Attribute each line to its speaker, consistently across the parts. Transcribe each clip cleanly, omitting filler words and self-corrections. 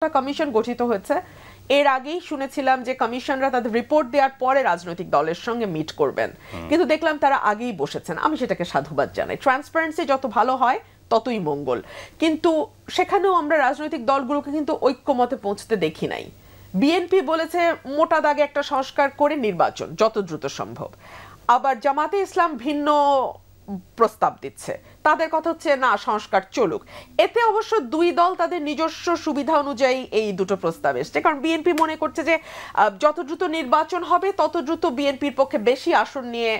Speaker 1: Commission গঠিত হয়েছে। এর আগেই শুনেছিলাম যে কমিশনরা তাদের রিপোর্ট দেওয়ার পরে রাজনৈতিক দলের সঙ্গে মিট করবেন, কিন্তু দেখলাম তারা আগেই বসেছেন। আমি সেটাকে সাধুবাদ জানাই। ট্রান্সপারেন্সি যত ভালো হয় ততই মঙ্গল। কিন্তু সেখানেও আমরা রাজনৈতিক দলগুলোকে কিন্তু ঐক্যমতে পৌঁছতে দেখি নাই। বিএনপি বলেছে মোটা দাগে একটা সংস্কার করে নির্বাচন যত দ্রুত সম্ভব, আবার জামাতে ইসলাম ভিন্ন প্রস্তাব দিচ্ছে। তাদের কথা হচ্ছে না, সংস্কার চলুক। এতে অবশ্য দুই দল তাদের নিজস্ব সুবিধা অনুযায়ী এই দুটো প্রস্তাব এসছে, কারণ বিএনপি মনে করছে যে যত দ্রুত নির্বাচন হবে তত দ্রুত বিএনপির পক্ষে বেশি আসন নিয়ে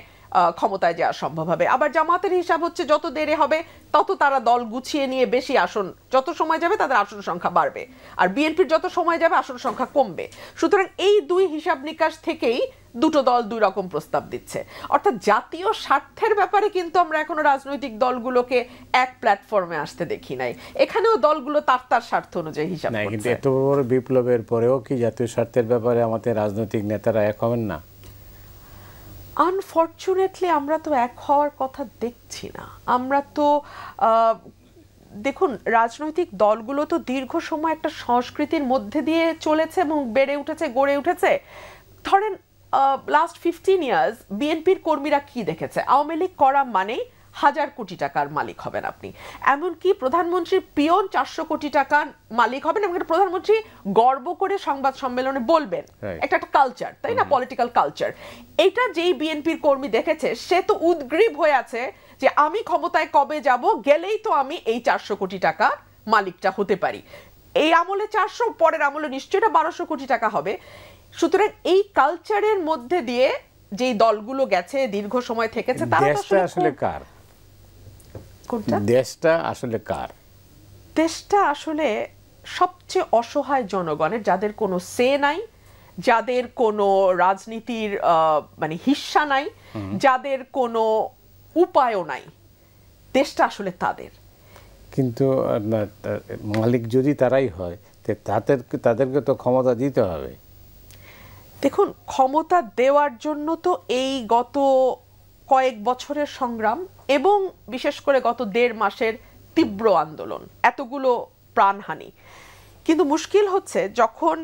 Speaker 1: ক্ষমতায় যাওয়া সম্ভব হবে। আবার জামাতের হিসাব হচ্ছে যত দেরি হবে তত তারা দল গুছিয়ে নিয়ে বেশি আসন, যত সময় যাবে তাদের আসন সংখ্যা বাড়বে, আর বিএনপির যত সময় যাবে আসন সংখ্যা কমবে। সুতরাং এই দুই হিসাব নিকাশ থেকেই দুটো দল দুই রকম প্রস্তাব দিচ্ছে। অর্থাৎ জাতীয় স্বার্থের ব্যাপারে কিন্তু আমরা এখনো রাজনৈতিক দলগুলোকে এক প্ল্যাটফর্মে আসতে দেখি নাই। এখানেও দলগুলো তার স্বার্থ অনুযায়ী হিসাব করছে।
Speaker 2: কিন্তু এত বড় বিপ্লবের পরেও কি জাতীয় স্বার্থের ব্যাপারে আমাদের রাজনৈতিক নেতারা এক হবেন না?
Speaker 1: আনফরচুনেটলি আমরা তো এক হওয়ার কথা দেখছি না। আমরা তো দেখুন, রাজনৈতিক দলগুলো তো দীর্ঘ সময় একটা সংস্কৃতির মধ্যে দিয়ে চলেছে এবং বেড়ে উঠেছে, গড়ে উঠেছে। ধরেন লাস্ট 15 ইয়ার্স বিএনপির কর্মীরা কি দেখেছে? আওয়ামী লীগ করা মানেই 1000 কোটি টাকার মালিক হবেন আপনি, এমনকি প্রধানমন্ত্রীর পিয়ন 400 কোটি টাকার মালিক হবেন, এবং প্রধানমন্ত্রী গর্ব করে সংবাদ সম্মেলনে বলবেন। একটা কালচার, তাই না? Political culture. এটা যেই বিএনপির কর্মী দেখেছে সে তো উদ্গ্রীব হয়ে আছে যে আমি ক্ষমতায় কবে যাব, গেলেই তো আমি এই 400 কোটি টাকা মালিকটা হতে পারি। এই আমলে 400, পরের আমলে নিশ্চয়ই এটা 1200 কোটি টাকা হবে। সুতরাং এই কালচারের মধ্যে দিয়ে যেই দলগুলো গেছে, দীর্ঘ সময় থেকেছে, তারা
Speaker 2: আসলে কার?
Speaker 1: কোনটা?
Speaker 2: দেশটা আসলে কার?
Speaker 1: দেশটা আসলে সবচেয়ে অসহায় জনগণের, যাদের কোনো সে নাই, যাদের কোনো রাজনীতির মানে হিস্সা নাই, যাদের কোনো উপায়ও নাই। দেশটা আসলে তাদের।
Speaker 2: কিন্তু মালিক যদি তারাই হয় তাদেরকে তো ক্ষমতা দিতে হবে।
Speaker 1: দেখুন, ক্ষমতা দেওয়ার জন্য তো এই গত কয়েক বছরের সংগ্রাম এবং বিশেষ করে গত 1.5 মাসের তীব্র আন্দোলন, এতগুলো প্রাণহানি। কিন্তু মুশকিল হচ্ছে যখন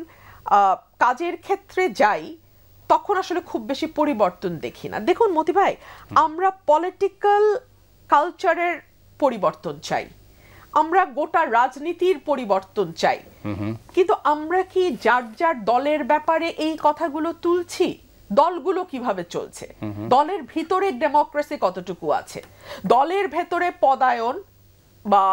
Speaker 1: কাজের ক্ষেত্রে যাই তখন আসলে খুব বেশি পরিবর্তন দেখি না। দেখুন মতি ভাই, আমরা পলিটিক্যাল কালচারের পরিবর্তন চাই, আমরা গোটা রাজনীতির পরিবর্তন চাই, কিন্তু আমরা কি যার যার দলের ব্যাপারে এই কথাগুলো তুলছি? দলগুলো কিভাবে চলছে, দলের ভিতরে ডেমোক্রেসি কতটুকু আছে, দলের ভেতরে পদায়ন বা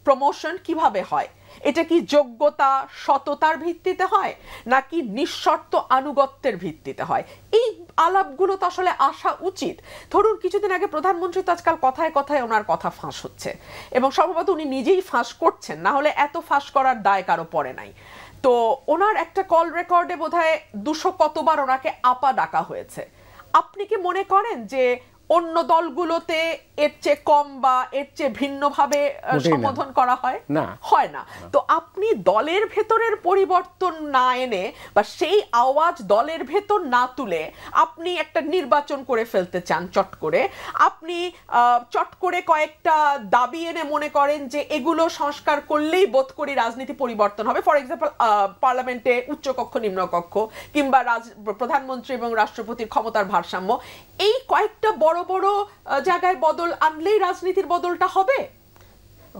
Speaker 1: প্রমোশন কিভাবে হয়, এটা কি যোগ্যতা সততার ভিত্তিতে হয় নাকি নিঃশর্ত আনুগত্যের ভিত্তিতে হয়? এই আলাপগুলো তো আসলে আসা উচিত। ধরুন কিছুদিন আগে প্রধানমন্ত্রী তো আজকাল কথায় কথায় ওনার কথা ফাঁস হচ্ছে, এবং সম্ভবত উনি নিজেই ফাঁস করছেন, না হলে এত ফাঁস করার দায় কারো পড়ে নাই। তো ওনার একটা কল রেকর্ডে বোধহয় 200 কতবার ওনাকে আপা ডাকা হয়েছে। আপনি কি মনে করেন যে অন্য দলগুলোতে এর চেয়ে কম বা এর চেয়ে ভিন্নভাবে সম্বোধন করা হয়? না, হয় না। তো আপনি দলের ভেতরের পরিবর্তন না এনে বা সেই আওয়াজ দলের ভেতর না তুলে আপনি একটা নির্বাচন করে ফেলতে চান চট করে। আপনি চট করে কয়েকটা দাবি এনে মনে করেন যে এগুলো সংস্কার করলেই বোধ করি রাজনীতি পরিবর্তন হবে। ফর এক্সাম্পল, পার্লামেন্টে উচ্চকক্ষ নিম্নকক্ষ, কিংবা প্রধানমন্ত্রী এবং রাষ্ট্রপতির ক্ষমতার ভারসাম্য, এই কয়েকটা বড় বড় জায়গায় বদল আনলেই রাজনীতির বদলটা হবে?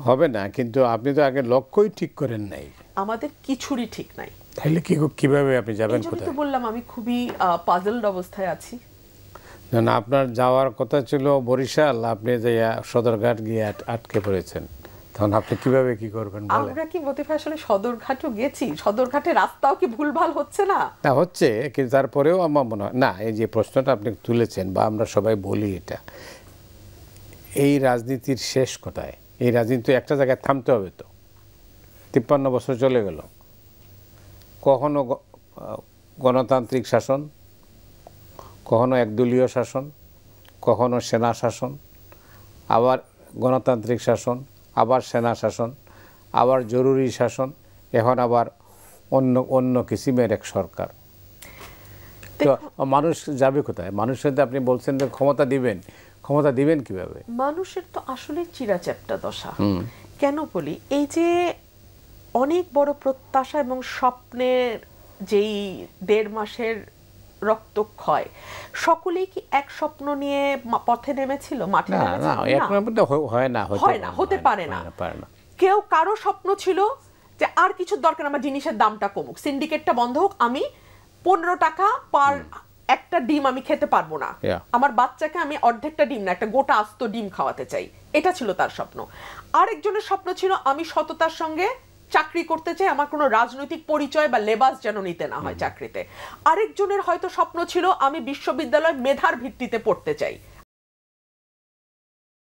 Speaker 2: হবে না। কিন্তু আপনি তো আগে লক্ষ্যই ঠিক করেন নাই।
Speaker 1: আমাদের কিছুরই ঠিক নাই।
Speaker 2: তাহলে কিভাবে আপনি যাবেন কোথায়?
Speaker 1: এই তো বললাম আমি খুবই পাজলড অবস্থায় আছি।
Speaker 2: না, আপনার যাওয়ার কথা ছিল বরিশাল, আপনি যে সদরঘাট গিয়ে আটকে পড়েছেন, তখন আপনি কিভাবে কি করবেন?
Speaker 1: আমরা কি মতিফা আসলে সদরঘাটও গেছি? সদরঘাটে রাস্তাও কি ভুলভাল হচ্ছে না?
Speaker 2: না, হচ্ছে, কিন্তু তারপরেও আমার মনে হয় না, এই যে প্রশ্নটা আপনি তুলেছেন বা আমরা সবাই বলি, এটা এই রাজনীতির শেষ কোথায়? এই রাজনীতি একটা জায়গায় থামতে হবে। তো 53 বছর চলে গেল, কখনো গণতান্ত্রিক শাসন, কখনো একদলীয় শাসন, কখনো সেনা শাসন, আবার গণতান্ত্রিক শাসন, আবার সেনা শাসন, আবার জরুরি শাসন, এখন আবার অন্য কিসিমের এক সরকার। তো মানুষ যাবে কোথায়? মানুষের আপনি বলছেন যে ক্ষমতা দিবেন কিভাবে?
Speaker 1: মানুষের তো আসলে চিরাচ্যাপ্টা দশা। কেন বলি? এই যে অনেক বড় প্রত্যাশা এবং স্বপ্নের যেই 1.5 মাসের রক্তক্ষয়, সকলেই কি এক স্বপ্ন নিয়ে পথে নেমেছিল, মাঠে
Speaker 2: না
Speaker 1: নেমেছিল?
Speaker 2: না, এক নম্বর হয় না,
Speaker 1: হতে পারে না। কেউ কারো স্বপ্ন ছিল যে আর কিছু দরকার, আমার জিনিসের দামটা কমুক, সিন্ডিকেটটা বন্ধ হোক, আমি 15 টাকা পার একটা ডিম আমি খেতে পারবো না, আমার বাচ্চাকে আমি অর্ধেকটা ডিম না একটা গোটা আস্ত ডিম খাওয়াতে চাই, এটা ছিল তার স্বপ্ন। আরেকজনের স্বপ্ন ছিল আমি সততার সঙ্গে চাকরি করতে চাই, আমার কোনো রাজনৈতিক পরিচয় বা লেবাস যেন নিতে না হয় চাকরিতে। আরেকজনের হয়তো স্বপ্ন ছিল আমি বিশ্ববিদ্যালয় মেধার ভিত্তিতে পড়তে চাই।